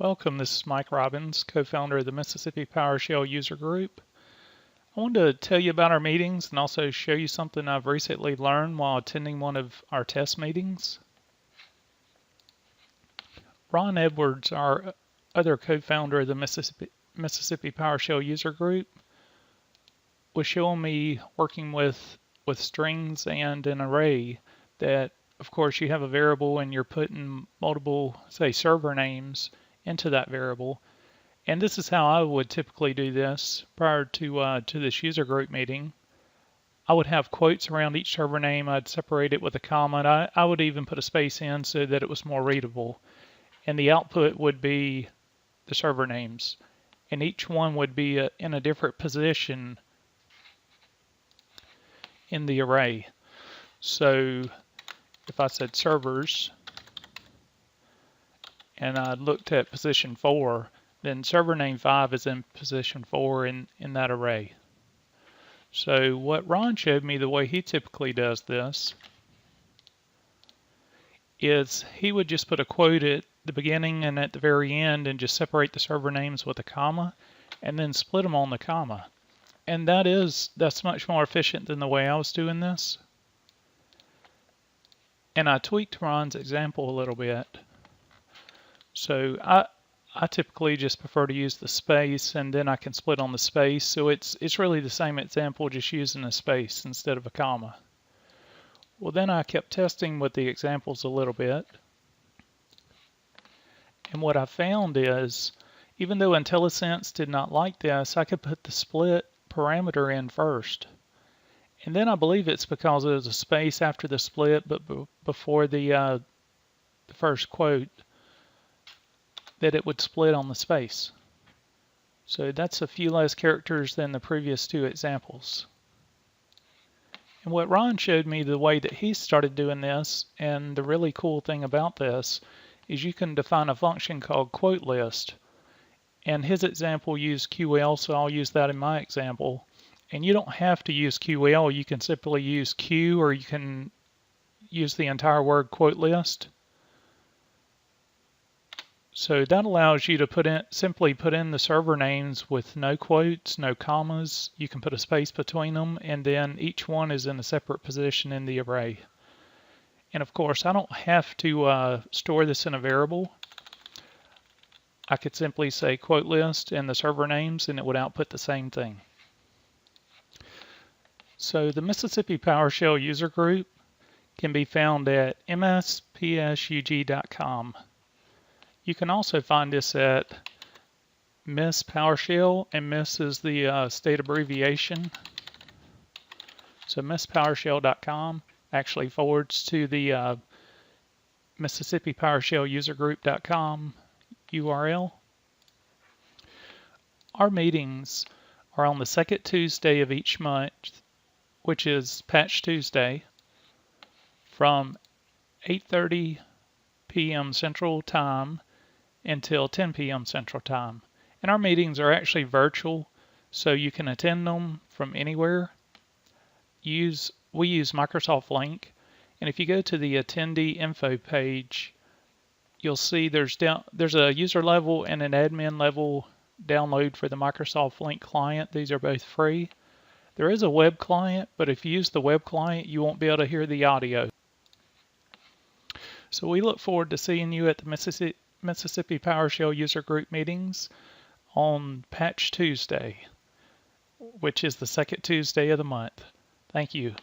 Welcome, this is Mike Robbins, co-founder of the Mississippi PowerShell user group. I wanted to tell you about our meetings and also show you something I've recently learned while attending one of our test meetings. Ron Edwards, our other co-founder of the Mississippi PowerShell user group, was showing me working with strings and an array that, of course, you have a variable and you're putting multiple, say, server names into that variable. And this is how I would typically do this prior to this user group meeting. I would have quotes around each server name. I'd separate it with a comma, and I would even put a space in so that it was more readable. And the output would be the server names, and each one would be in a different position in the array. So if I said servers and I looked at position 4, then server name 5 is in position 4 in that array. So what Ron showed me, the way he typically does this, is he would just put a quote at the beginning and at the very end and just separate the server names with a comma and then split them on the comma. And that's much more efficient than the way I was doing this. And I tweaked Ron's example a little bit. So I typically just prefer to use the space, and then I can split on the space. So it's really the same example, just using a space instead of a comma. Well, then I kept testing with the examples a little bit. And what I found is, even though IntelliSense did not like this, I could put the split parameter in first. And then I believe it's because there's a space after the split, but before the first quote, that it would split on the space. So that's a few less characters than the previous two examples. And what Ron showed me, the way that he started doing this, and the really cool thing about this, is you can define a function called quote list. And his example used QL, so I'll use that in my example. And you don't have to use QL, you can simply use Q, or you can use the entire word quote list. So that allows you to simply put in the server names with no quotes, no commas. You can put a space between them, and then each one is in a separate position in the array. And of course, I don't have to store this in a variable. I could simply say quote list and the server names, and it would output the same thing. So the Mississippi PowerShell user group can be found at mspsug.com. You can also find this at Miss PowerShell, and Miss is the state abbreviation. So misspowershell.com actually forwards to the Mississippi PowerShell usergroup.com URL. Our meetings are on the second Tuesday of each month, which is Patch Tuesday, from 8:30 p.m. Central Time until 10 p.m. Central Time. And our meetings are actually virtual, so you can attend them from anywhere. We use Microsoft Link, and if you go to the attendee info page, you'll see there's a user level and an admin level download for the Microsoft Link client. These are both free. There is a web client, but if you use the web client, you won't be able to hear the audio. So we look forward to seeing you at the Mississippi PowerShell user group meetings on Patch Tuesday, which is the second Tuesday of the month. Thank you.